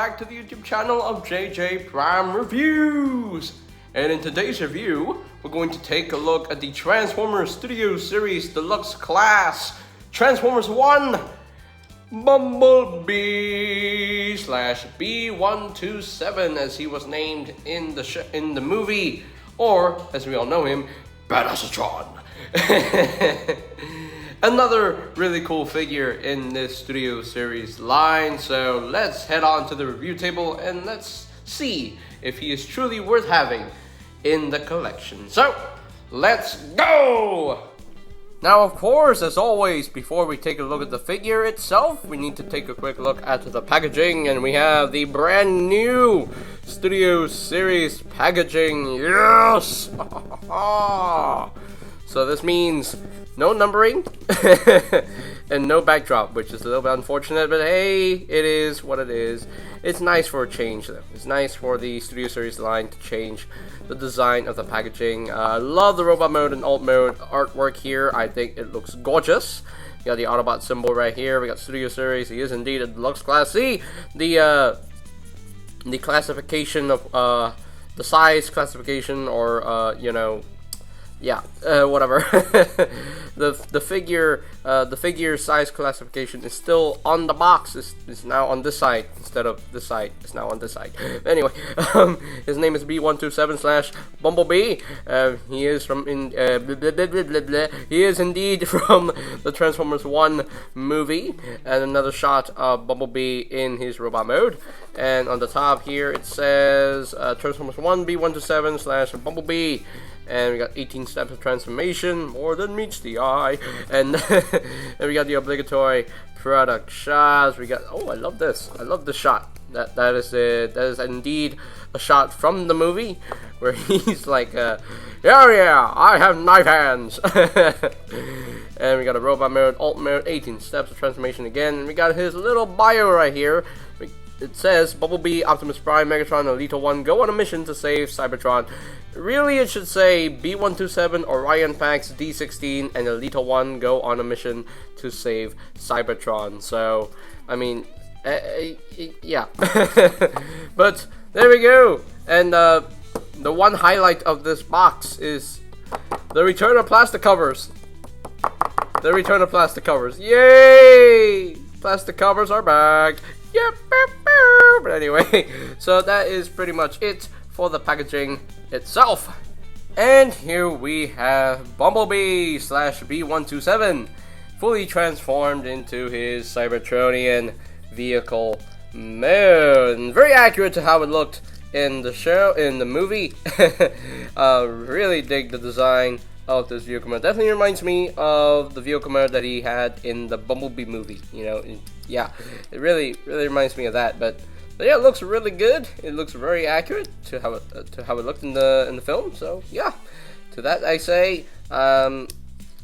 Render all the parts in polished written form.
back to the YouTube channel of JJ Prime Reviews. And in today's review, we're going to take a look at the Transformers Studio Series Deluxe class, Transformers 1, Bumblebee / B-127 as he was named in the movie, or as we all know him, Badassatron. Another really cool figure in this Studio Series line, so let's head on to the review table and let's see if he is truly worth having in the collection. So, let's go! Now, of course, as always, before we take a look at the figure itself, we need to take a quick look at the packaging, and we have the brand new Studio Series packaging. Yes! So this means no numbering and no backdrop, which is a little bit unfortunate, but hey, it is what it is. It's nice for a change though. It's nice for the Studio Series line to change the design of the packaging. I love the robot mode and alt mode artwork here. I think it looks gorgeous. We got the Autobot symbol right here. We got Studio Series. He is indeed a Deluxe Class C. The classification of the size classification, or yeah, whatever. the figure size classification is still on the box. It's now on this side instead of this side. It's now on this side. Anyway, his name is B-127 / Bumblebee. He is from He is indeed from the Transformers 1 movie, and another shot of Bumblebee in his robot mode. And on the top here it says Transformers 1 B-127 / Bumblebee. And we got 18 steps of transformation, more than meets the eye. And then we got the obligatory product shots. We got, oh, I love this. I love the shot. That is indeed a shot from the movie where he's like, yeah, I have knife hands. And we got a robot mode, alt mode, 18 steps of transformation again. And we got his little bio right here. It says, Bumblebee, Optimus Prime, Megatron, and Elite 1 go on a mission to save Cybertron. Really, it should say B-127, Orion Pax, D-16, and Elite 1 go on a mission to save Cybertron. So, I mean, yeah. But, there we go. And the one highlight of this box is the return of plastic covers. The return of plastic covers. Yay! Plastic covers are back. Yep. But anyway, so that is pretty much it for the packaging itself. And here we have Bumblebee / B-127 fully transformed into his Cybertronian vehicle mode. And very accurate to how it looked in the movie. Really dig the design of this vehicle mode. Definitely reminds me of the vehicle mode that he had in the Bumblebee movie. Yeah, it really reminds me of that. But yeah, it looks really good. It looks very accurate to how it looked in the film. So yeah, to that I say,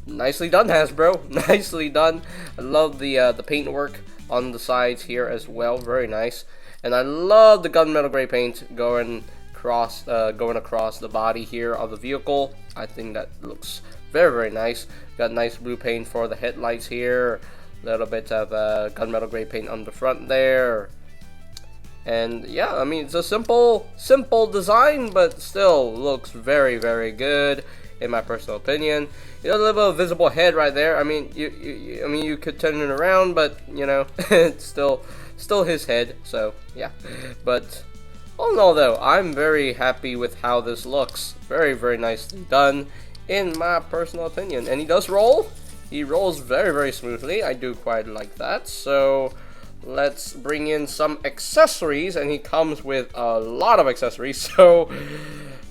nicely done, Hasbro. Nicely done. I love the paintwork on the sides here as well. Very nice. And I love the gunmetal gray paint going across the body here of the vehicle. I think that looks very nice. Got nice blue paint for the headlights here. A little bit of gunmetal gray paint on the front there. And yeah, I mean, it's a simple design, but still looks very good in my personal opinion. You know, a little bit of visible head right there. I mean, you could turn it around, but it's still his head. So yeah, but all in all though, I'm very happy with how this looks. Very nicely done in my personal opinion. And he does roll. He rolls very smoothly. I do quite like that. So let's bring in some accessories, and he comes with a lot of accessories, so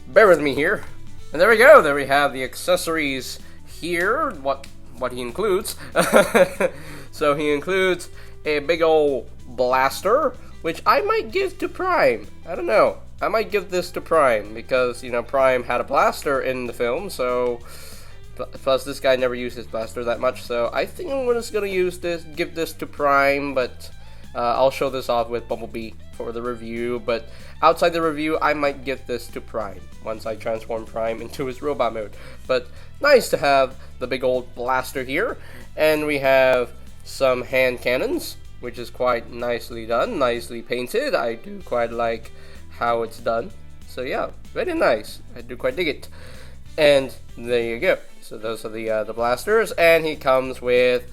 bear with me here. And there we go. There we have the accessories here. What he includes. So he includes a big old blaster, which I might give to Prime. I don't know. I might give this to Prime because Prime had a blaster in the film. So plus this guy never used his blaster that much. So I think I'm just gonna give this to Prime, but I'll show this off with Bumblebee for the review. But outside the review, I might give this to Prime once I transform Prime into his robot mode. But nice to have the big old blaster here. And we have some hand cannons, which is quite nicely done, nicely painted. I do quite like how it's done. So yeah, very nice. I do quite dig it. And there you go. So those are the blasters, and he comes with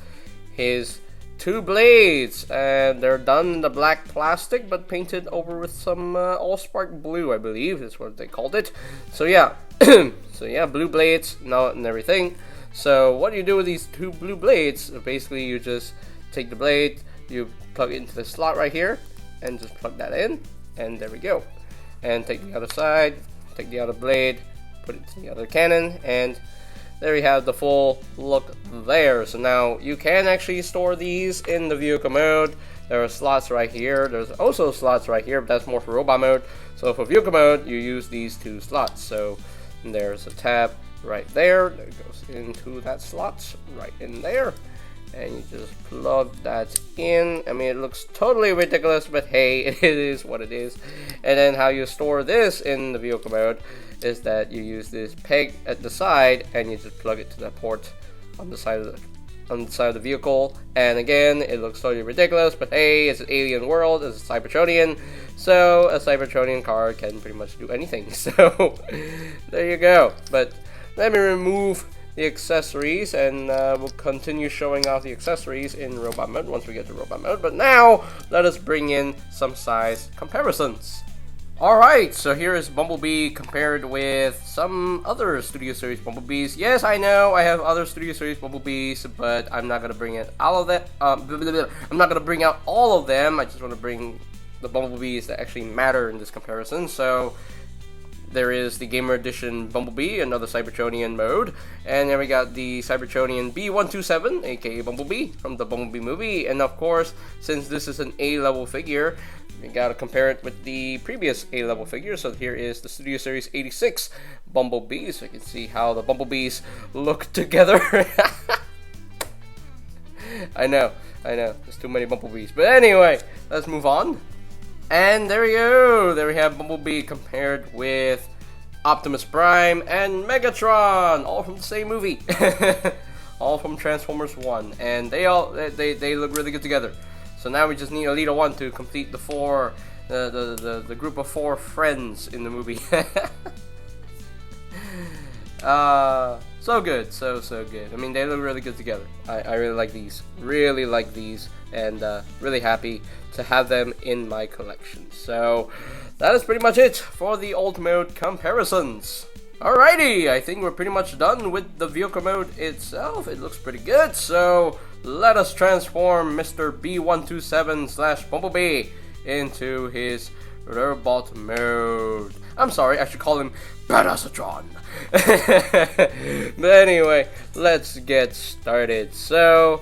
his 2 blades, and they're done in the black plastic but painted over with some Allspark blue, I believe is what they called it. So yeah, so yeah, blue blades and everything. So what do you do with these 2 blue blades? So basically you just take the blade, you plug it into the slot right here, and just plug that in, and there we go. And take the other side, take the other blade, put it to the other cannon, and there you have the full look there. So now you can actually store these in the vehicle mode. There are slots right here. There's also slots right here, but that's more for robot mode. So for vehicle mode, you use these 2 slots. So there's a tab right there that goes into that slot right in there. And you just plug that in. I mean, it looks totally ridiculous, but hey, it is what it is. And then how you store this in the vehicle mode is that you use this peg at the side, and you just plug it to that port on the side of the vehicle. And again, it looks totally ridiculous, but hey, it's an alien world, it's a Cybertronian, so a Cybertronian car can pretty much do anything. So there you go. But let me remove the accessories, and we'll continue showing off the accessories in robot mode once we get to robot mode. But now let us bring in some size comparisons. Alright, so here is Bumblebee compared with some other Studio Series Bumblebees. Yes, I know I have other Studio Series Bumblebees, but I'm not gonna bring in all of them. I'm not gonna bring out all of them. I just want to bring the Bumblebees that actually matter in this comparison. So there is the Gamer Edition Bumblebee, another Cybertronian mode, and then we got the Cybertronian B-127, aka Bumblebee, from the Bumblebee movie. And of course, since this is an A-level figure, we gotta compare it with the previous A-level figure. So here is the Studio Series 86 Bumblebee, so you can see how the Bumblebees look together. I know, there's too many Bumblebees. But anyway, let's move on. And there we go, there we have Bumblebee compared with Optimus Prime and Megatron, all from the same movie. All from Transformers 1, and they look really good together. So now we just need a leader 1 to complete the group of 4 friends in the movie. So good, so good. I mean, they look really good together. I really like these, and really happy to have them in my collection. So that is pretty much it for the alt mode comparisons. Alrighty, I think we're pretty much done with the vehicle mode itself. It looks pretty good, so let us transform Mr. B-127 / Bumblebee into his robot mode. I'm sorry, I should call him Badassatron. But anyway, let's get started. So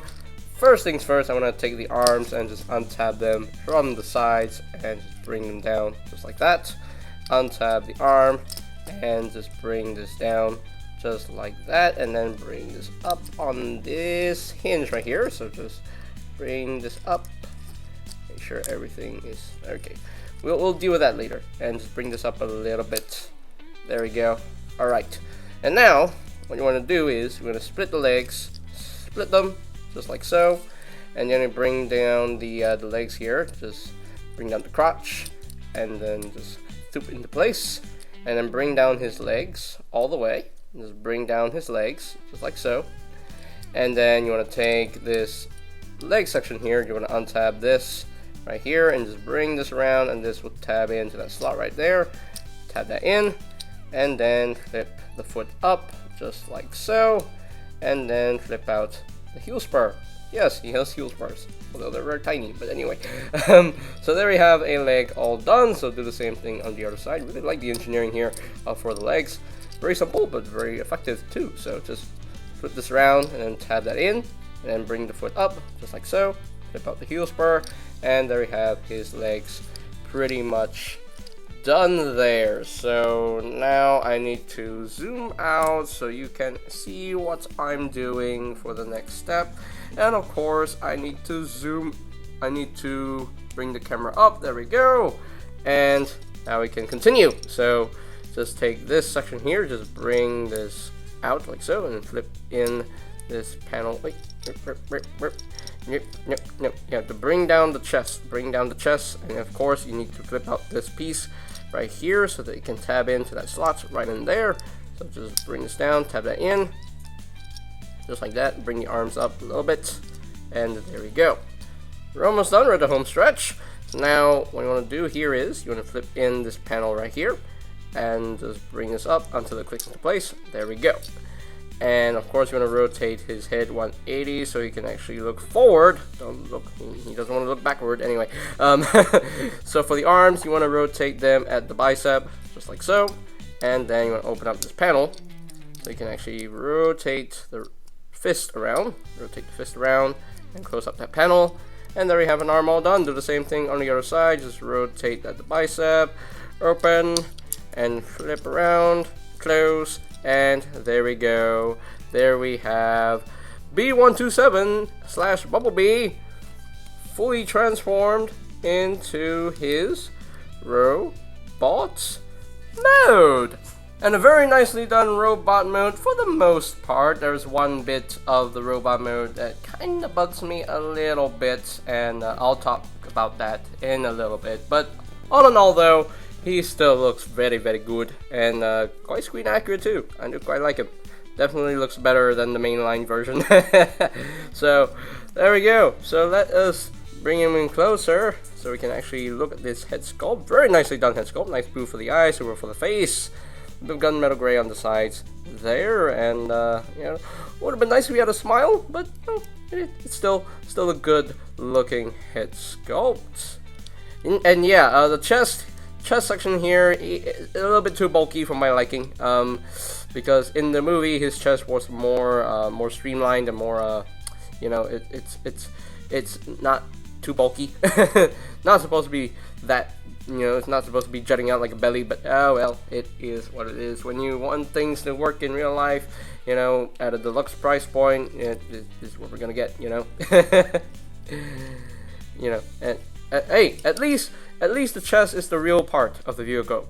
first things first, I want to take the arms and just untab them from the sides and just bring them down just like that. Untab the arm and just bring this down just like that, and then bring this up on this hinge right here. So just bring this up, make sure everything is okay. We'll deal with that later, and just bring this up a little bit. There we go. Alright, and now what you want to do is you're going to split the legs, split them just like so, and then you bring down the legs here. Just bring down the crotch, and then just stoop into place, and then bring down his legs all the way. Just bring down his legs just like so, and then you want to take this leg section here. You want to untab this right here and just bring this around, and this will tab into that slot right there. Tab that in, and then flip the foot up just like so, and then flip out the heel spur. Yes, he has heel spurs, although they're very tiny, but anyway. So there we have a leg all done. So do the same thing on the other side. Really like the engineering here for the legs. Very simple, but very effective too. So just flip this around and then tab that in, and then bring the foot up just like so. Flip out the heel spur, and there we have his legs pretty much done there. So now I need to zoom out so you can see what I'm doing for the next step. And of course I need to bring the camera up. There we go, and now we can continue. So just take this section here, just bring this out like so, and flip in this panel. Yep. You have to bring down the chest. And of course, you need to flip out this piece right here so that it can tab into that slot right in there. So just bring this down, tab that in, just like that. Bring the arms up a little bit, and there we go. We're almost done with the home stretch. So now, what you want to do here is you want to flip in this panel right here, and just bring this up until it clicks into place. There we go. And of course, you want to rotate his head 180 so he can actually look forward. Don't look. He doesn't want to look backward anyway. So for the arms, you want to rotate them at the bicep, just like so. And then you want to open up this panel so you can actually rotate the fist around. And close up that panel. And there we have an arm all done. Do the same thing on the other side. Just rotate at the bicep, open, and flip around, close. And there we go. There we have B-127 / Bumblebee fully transformed into his robot mode. And a very nicely done robot mode for the most part. There's one bit of the robot mode that kind of bugs me a little bit, and I'll talk about that in a little bit. But all in all though, he still looks very, very good, and quite screen accurate too. I do quite like him. Definitely looks better than the mainline version. So there we go. So let us bring him in closer so we can actually look at this head sculpt. Very nicely done head sculpt. Nice blue for the eyes, silver for the face. A bit of gunmetal gray on the sides there, and you know, would have been nice if we had a smile, but no, it's still a good looking head sculpt. And yeah, the chest section here, a little bit too bulky for my liking, because in the movie his chest was more streamlined and more you know, it's not too bulky. Not supposed to be that, you know, it's not supposed to be jutting out like a belly, but oh well, it is what it is. When you want things to work in real life, you know, at a deluxe price point, it is what we're gonna get, you know. You know, and hey, at least the chest is the real part of the vehicle.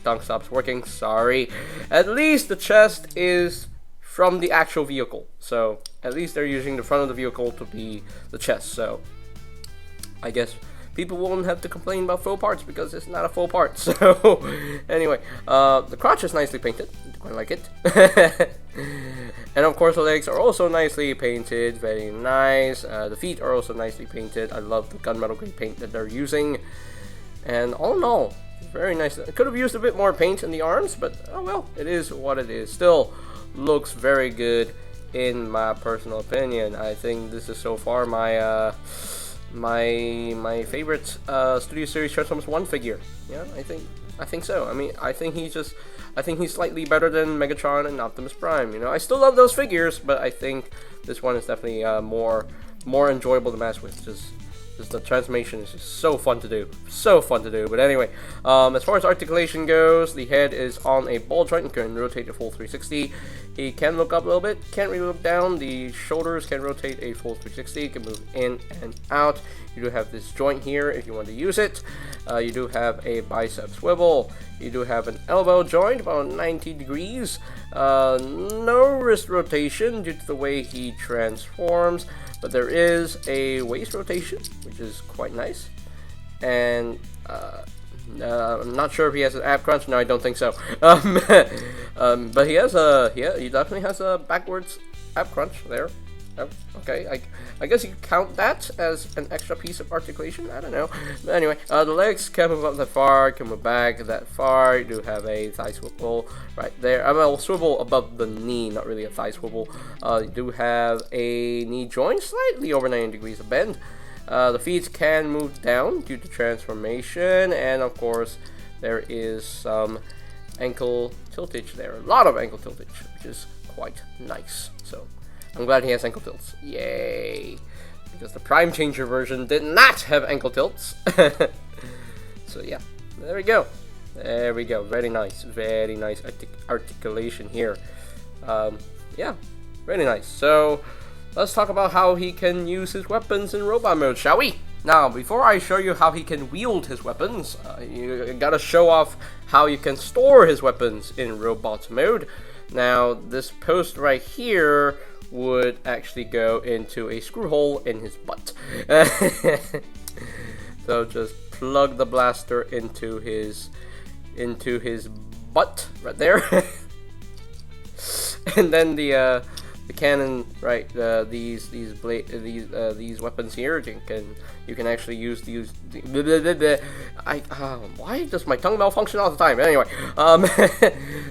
Tongue stops working, sorry. At least the chest is from the actual vehicle. So at least they're using the front of the vehicle to be the chest. So I guess people won't have to complain about faux parts because it's not a faux part. So anyway, the crotch is nicely painted. I quite like it. And of course the legs are also nicely painted, very nice. The feet are also nicely painted. I love the gunmetal gray paint that they're using. And all in all, very nice. I could have used a bit more paint in the arms, but oh well, it is what it is. Still looks very good in my personal opinion. I think this is so far my my favorite Studio Series Transformers 1 figure. Yeah, I think so. I mean, I think he's slightly better than Megatron and Optimus Prime. You know, I still love those figures, but I think this one is definitely more enjoyable to mess with. Just the transformation is just so fun to do. But anyway, as far as articulation goes, the head is on a ball joint and can rotate a full 360. He can look up a little bit, can't really look down. The shoulders can rotate a full 360, can move in and out. You do have this joint here if you want to use it. You do have a bicep swivel. You do have an elbow joint about 90 degrees. No wrist rotation due to the way he transforms, but there is a waist rotation, which is quite nice. And I'm not sure if he has an ab crunch. No, I don't think so. But he definitely has a backwards ab crunch there. Oh, okay, I guess you count that as an extra piece of articulation. I don't know. But anyway, the legs can move up that far, can move back that far. You do have a thigh swivel right there. Well, swivel above the knee, not really a thigh swivel. You do have a knee joint, slightly over 90 degrees of bend. The feet can move down due to transformation, and of course, there is some ankle tiltage there. A lot of ankle tiltage, which is quite nice. So I'm glad he has ankle tilts. Yay! Because the Prime Changer version did not have ankle tilts. So yeah, there we go. There we go. Very nice articulation here. Yeah, very nice. So let's talk about how he can use his weapons in robot mode, shall we? Now, before I show you how he can wield his weapons, you gotta show off how you can store his weapons in robot mode. Now, this post right here would actually go into a screw hole in his butt. So just plug the blaster into his butt right there. And then the cannon, right? These weapons here, you can actually use these. Why does my tongue malfunction all the time? Anyway,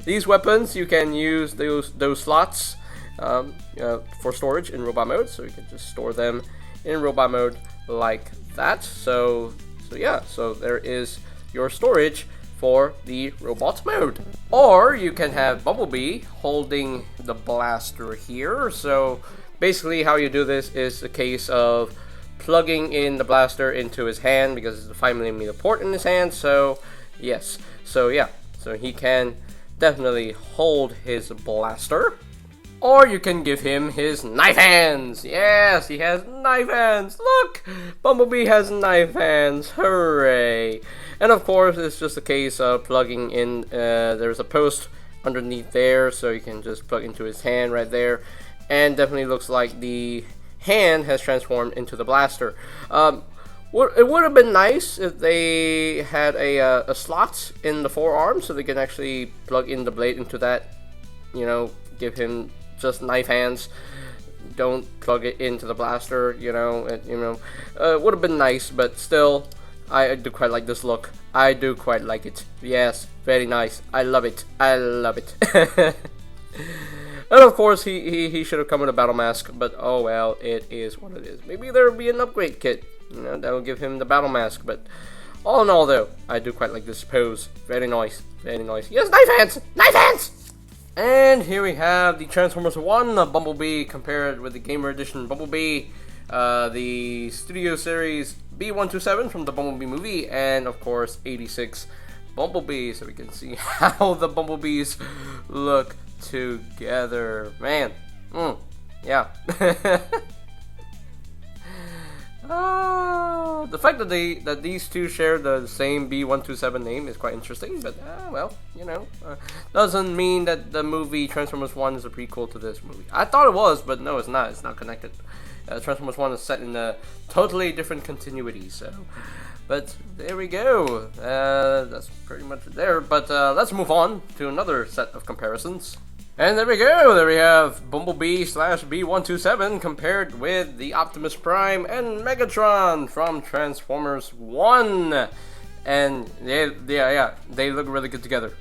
these weapons you can use those slots for storage in robot mode, so you can just store them in robot mode like that. So yeah, so there is your storage for the robot mode. Or you can have Bumblebee holding the blaster here. So basically how you do this is a case of plugging in the blaster into his hand, because it's a 5mm port in his hand. So yes, so yeah, so he can definitely hold his blaster. Or you can give him his knife hands. Yes, he has knife hands. Look, Bumblebee has knife hands. Hooray. And of course, it's just a case of plugging in. There's a post underneath there, so you can just plug into his hand right there. And definitely looks like the hand has transformed into the blaster. It would have been nice if they had a slot in the forearm, so they can actually plug in the blade into that. You know, give him just knife hands. Don't plug it into the blaster. It would have been nice, but still, I do quite like this look. I do quite like it. Yes, very nice. I love it. I love it. And of course, he should have come with a battle mask, but oh well, it is what it is. Maybe there will be an upgrade kit, that will give him the battle mask. But all in all, though, I do quite like this pose. Very nice. Very nice. Yes, knife hands. Knife hands. And here we have the Transformers 1 Bumblebee compared with the Gamer Edition Bumblebee, the Studio Series B-127 from the Bumblebee movie, and of course 86 Bumblebee, so we can see how the Bumblebees look together. Man, yeah. The fact that these two share the same B-127 name is quite interesting, but well, doesn't mean that the movie Transformers 1 is a prequel to this movie. I thought it was, but no, it's not. It's not connected. Transformers 1 is set in a totally different continuity, so. But there we go. That's pretty much it there. But let's move on to another set of comparisons. And there we go, there we have Bumblebee / B-127 compared with the Optimus Prime and Megatron from Transformers 1. And they look really good together.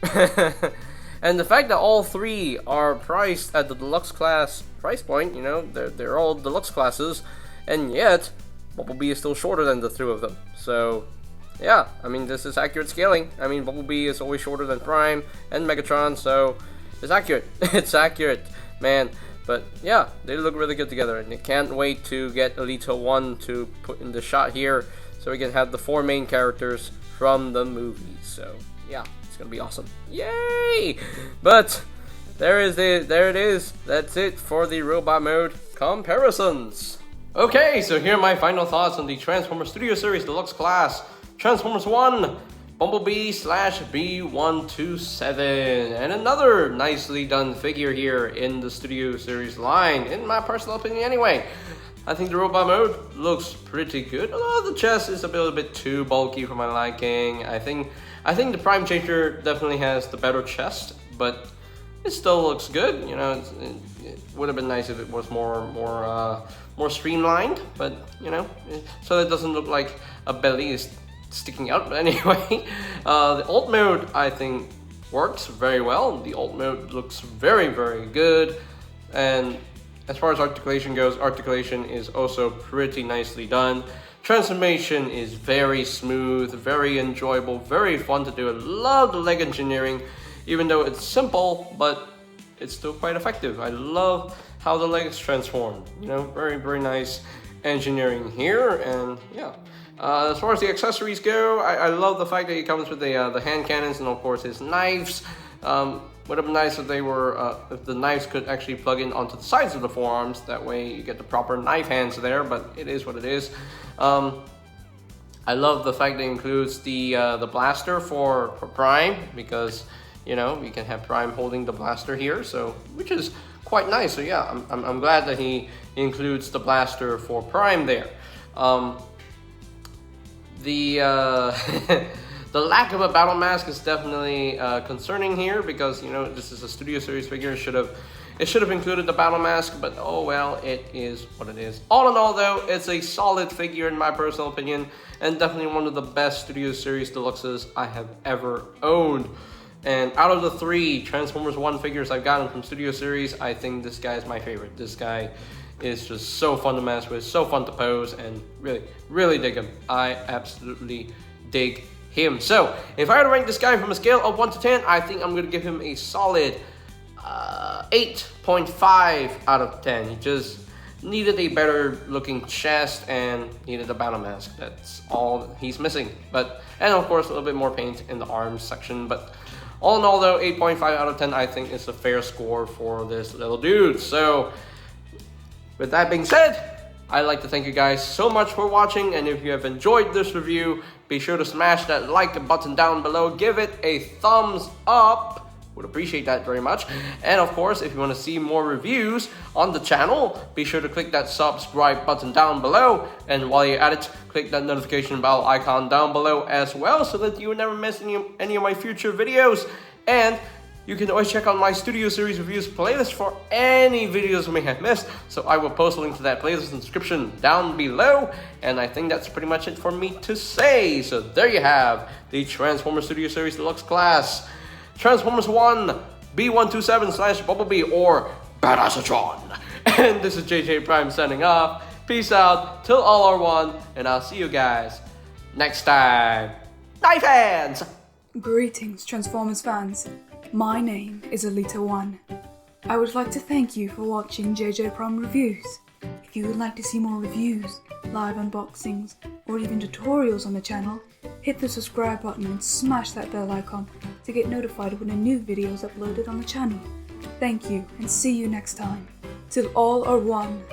And the fact that all three are priced at the Deluxe class price point, they're all Deluxe classes, and yet Bumblebee is still shorter than the two of them. So yeah, I mean, this is accurate scaling. I mean, Bumblebee is always shorter than Prime and Megatron, so it's accurate. It's accurate, man. But yeah, they look really good together, and I can't wait to get Alita 1 to put in the shot here, so we can have the 4 main characters from the movie. So yeah, it's gonna be awesome. Yay! But there it is. That's it for the robot mode comparisons. Okay, so here are my final thoughts on the Transformers Studio Series Deluxe class. Transformers 1, Bumblebee / B-127, and another nicely done figure here in the Studio Series line, in my personal opinion anyway. I think the robot mode looks pretty good, although the chest is a little bit too bulky for my liking. I think the Prime Changer definitely has the better chest, but it still looks good. It would have been nice if it was more streamlined, but so it doesn't look like a belly is sticking out. But anyway, the alt mode I think works very well. The alt mode looks very, very good, and as far as articulation goes, articulation is also pretty nicely done. Transformation is very smooth, very enjoyable, very fun to do. I love the leg engineering, even though it's simple, but it's still quite effective. I love how the legs transform. Very, very nice engineering here, and yeah. As far as the accessories go, I love the fact that he comes with the hand cannons and of course his knives. Would have been nice if if the knives could actually plug in onto the sides of the forearms. That way you get the proper knife hands there, but it is what it is. I love the fact that it includes the blaster for Prime, because You know, you can have Prime holding the blaster here, so which is quite nice. So yeah, I'm glad that he includes the blaster for Prime there. The the lack of a battle mask is definitely concerning here, because you know this is a Studio Series figure. It should have included the battle mask, but oh well, it is what it is. All in all though, it's a solid figure in my personal opinion, and definitely one of the best Studio Series Deluxes I have ever owned. And out of the 3 Transformers 1 figures I've gotten from Studio Series, I think this guy is my favorite. This guy is just so fun to mess with, so fun to pose, and really, really dig him. I absolutely dig him. So, if I had to rank this guy from a scale of 1 to 10, I think I'm going to give him a solid 8.5 out of 10. He just needed a better looking chest and needed a battle mask. That's all he's missing. And of course a little bit more paint in the arms section. But all in all though, 8.5 out of 10 I think is a fair score for this little dude. So with that being said, I'd like to thank you guys so much for watching, and if you have enjoyed this review, be sure to smash that like button down below, give it a thumbs up. Would appreciate that very much. And of course, if you want to see more reviews on the channel, be sure to click that subscribe button down below. And while you're at it, click that notification bell icon down below as well, so that you will never miss any of my future videos. And you can always check out my Studio Series Reviews playlist for any videos you may have missed. So I will post a link to that playlist in the description down below. And I think that's pretty much it for me to say. So there you have the Transformers Studio Series Deluxe class. Transformers 1, B-127 / Bumblebee, or Badassatron. And this is JJ Prime signing off. Peace out, till all are one, and I'll see you guys next time. Bye, fans! Greetings, Transformers fans. My name is Alita1. I would like to thank you for watching JJ Prime Reviews. If you would like to see more reviews, live unboxings, or even tutorials on the channel, hit the subscribe button and smash that bell icon to get notified when a new video is uploaded on the channel. Thank you, and see you next time. Till all are one.